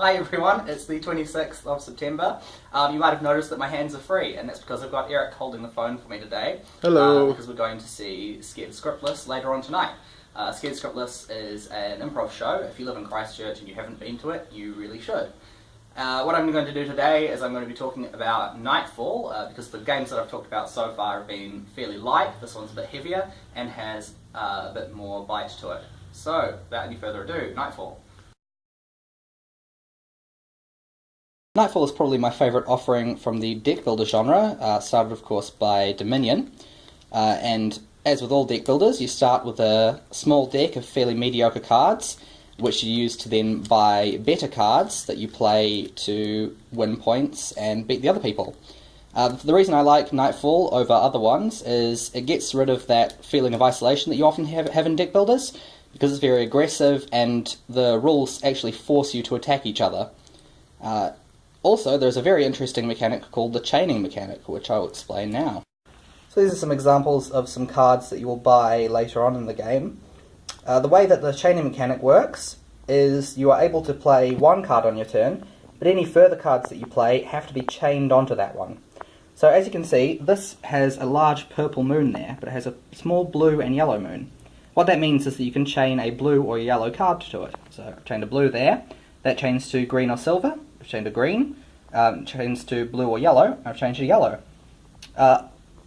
Hi everyone, it's the 26th of September. You might have noticed that my hands are free, and that's because I've got Eric holding the phone for me today. Hello. Because we're going to see Scared Scriptless later on tonight. Scared Scriptless is an improv show. If you live in Christchurch and you haven't been to it, you really should. What I'm going to do today is I'm going to be talking about Nightfall, because the games that I've talked about so far have been fairly light. This one's a bit heavier and has a bit more bite to it. So, without any further ado, Nightfall. Nightfall is probably my favourite offering from the deckbuilder genre, started of course by Dominion, and as with all deck builders, you start with a small deck of fairly mediocre cards, which you use to then buy better cards that you play to win points and beat the other people. The reason I like Nightfall over other ones is it gets rid of that feeling of isolation that you often have in deck builders, because it's very aggressive and the rules actually force you to attack each other. Also, there's a very interesting mechanic called the chaining mechanic, which I'll explain now. So these are some examples of some cards that you will buy later on in the game. The way that the chaining mechanic works is you are able to play one card on your turn, but any further cards that you play have to be chained onto that one. So as you can see, this has a large purple moon there, but it has a small blue and yellow moon. What that means is that you can chain a blue or yellow card to it. So I've chained a blue there, that chains to green or silver. I've changed to green, changed to blue or yellow, I've changed to yellow.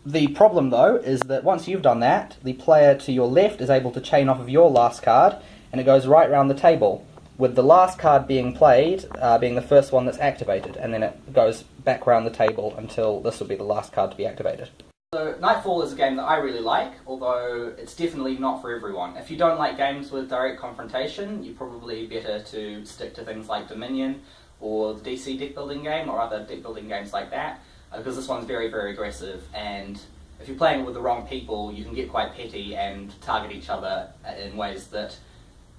The problem though is that once you've done that, the player to your left is able to chain off of your last card, and it goes right round the table, with the last card being played being the first one that's activated, and then it goes back round the table until this will be the last card to be activated. So Nightfall is a game that I really like, although it's definitely not for everyone. If you don't like games with direct confrontation, you're probably better to stick to things like Dominion, or the DC deck building game, or other deck building games like that, because this one's very, very aggressive, and if you're playing it with the wrong people, you can get quite petty and target each other in ways that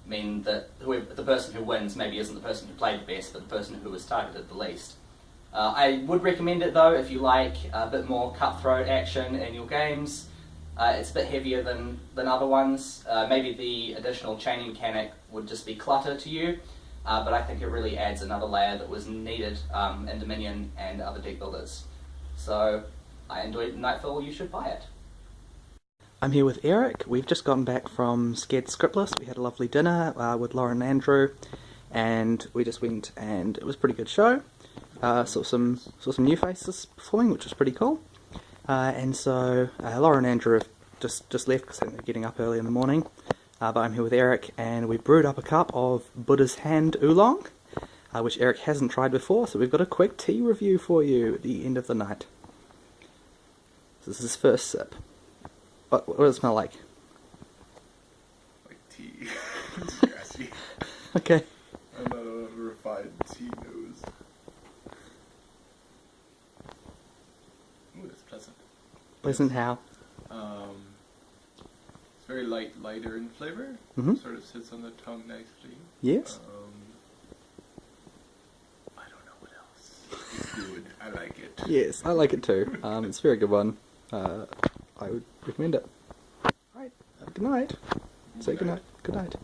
mean that the person who wins maybe isn't the person who played the best, but the person who was targeted the least. I would recommend it though if you like a bit more cutthroat action in your games. It's a bit heavier than other ones. Maybe the additional chaining mechanic would just be clutter to you. But I think it really adds another layer that was needed in Dominion and other deck builders. So, I enjoyed Nightfall, you should buy it. I'm here with Eric. We've just gotten back from Scared Scriptless. We had a lovely dinner with Lauren and Andrew, and we just went, and it was a pretty good show. Saw some new faces performing, which was pretty cool. And so Lauren and Andrew have just left because they're getting up early in the morning. But I'm here with Eric, and we brewed up a cup of Buddha's Hand Oolong, which Eric hasn't tried before, so we've got a quick tea review for you at the end of the night. This is his first sip. What does it smell like? Like tea. It's grassy. Okay. I'm not a refined tea nose. Ooh, that's pleasant. Pleasant how? It's very lighter in flavor. Mm-hmm. Sort of sits on the tongue nicely. Yes. I don't know what else. It's good. I like it. Yes, I like it too. It's a very good one. I would recommend it. Alright, good night. Say good night. Good night.